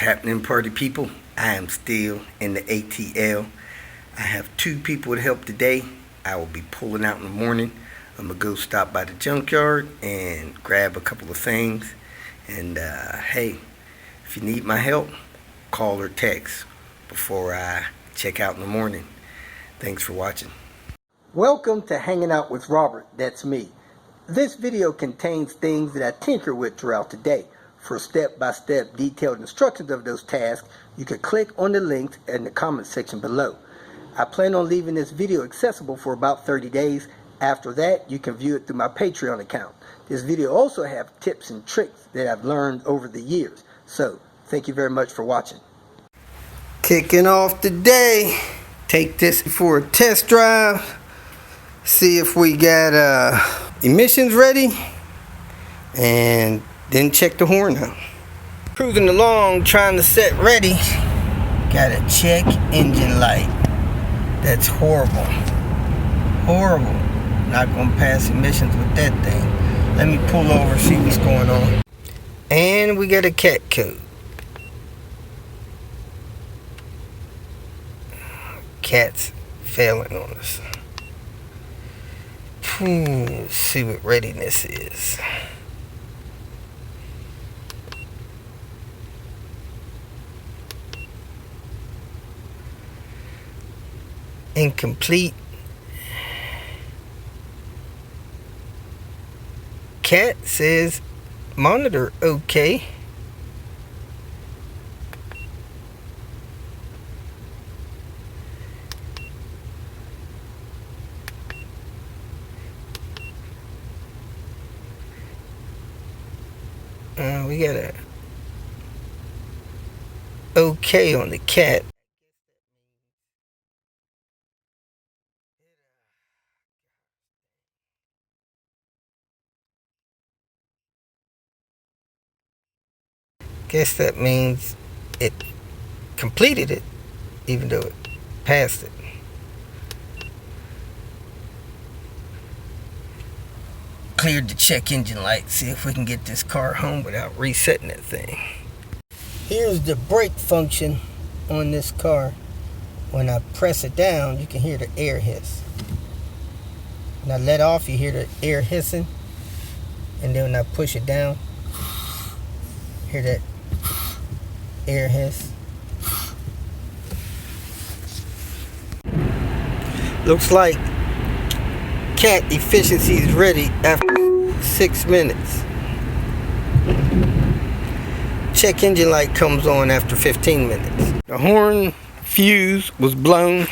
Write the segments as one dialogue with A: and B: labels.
A: happening, party people? I am still in the ATL. I have 2 people to help today. I will be pulling out in the morning. I'm going to go stop by the junkyard and grab a couple of things. And hey, if you need my help, call or text before I check out in the morning. Thanks for watching. Welcome to Hanging Out with Robert. That's me. This video contains things that I tinker with throughout the day. For step-by-step detailed instructions of those tasks, you can click on the links in the comment section below. I plan on leaving this video accessible for about 30 days. After that, you can view it through my Patreon account. This video also has tips and tricks that I've learned over the years. So, thank you very much for watching. Kicking off the day, take this for a test drive. See if we got emissions ready. And then check the horn out. Cruising along, trying to set ready. Gotta check engine light. That's horrible. Horrible. Not gonna pass emissions with that thing. Let me pull over, see what's going on. And we got a cat code. Cat's failing on us. Let's see what readiness is. Incomplete. Cat says monitor okay. We got a okay on the cat. Guess that means it completed it, even though it passed it. Cleared the check engine light. See if we can get this car home without resetting that thing. Here's the brake function on this car. When I press it down, you can hear the air hiss. When I let off, you hear the air hissing. And then when I push it down, hear that air hiss. Looks like cat efficiency is ready after 6 minutes. Check engine light comes on after 15 minutes. The horn fuse was blown,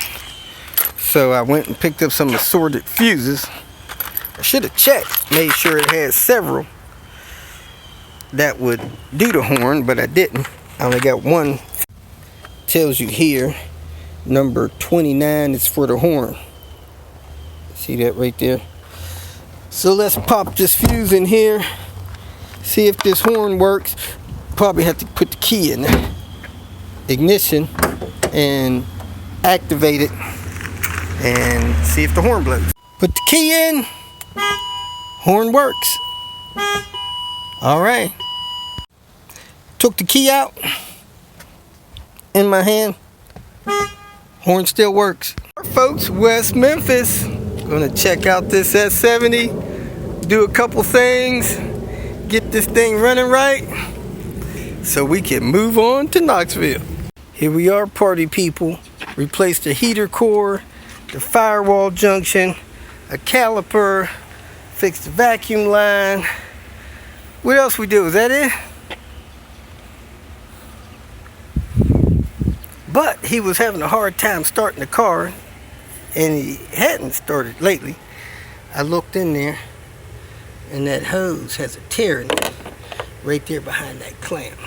A: so I went and picked up some assorted fuses. I should have checked, made sure it had several that would do the horn, but I didn't. I only got one. Tells you here, number 29 is for the horn. See that right there? So let's pop this fuse in here, see if this horn works. Probably have to put the key in there. Ignition and activate it and see if the horn blows. Put the key in, horn works. All right. Took the key out in my hand. Horn still works. Folks, West Memphis. Gonna check out this S70. Do a couple things. Get this thing running right. So we can move on to Knoxville. Here we are, party people. Replaced the heater core, the firewall junction, a caliper, fixed the vacuum line. What else we do? Is that it? But he was having a hard time starting the car, and he hadn't started lately. I looked in there, and that hose has a tear in it, right there behind that clamp.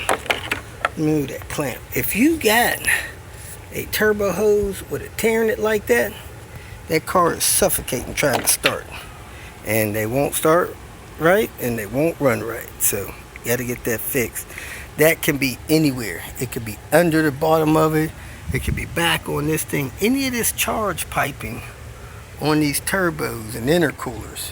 A: Move that clamp. If you got a turbo hose with a tear in it like that, that car is suffocating trying to start. And they won't start right, and they won't run right. So you got to get that fixed. That can be anywhere. It could be under the bottom of it. It could be back on this thing. Any of this charge piping on these turbos and intercoolers,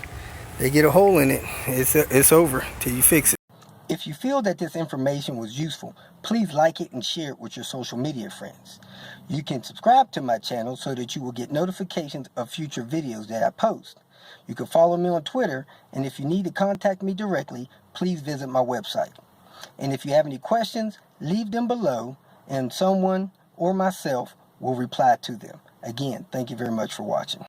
A: they get a hole in it, it's over till you fix it. If you feel that this information was useful, please like it and share it with your social media friends. You can subscribe to my channel so that you will get notifications of future videos that I post. You can follow me on Twitter, and if you need to contact me directly, please visit my website. And if you have any questions, leave them below, and someone or myself will reply to them. Again, thank you very much for watching.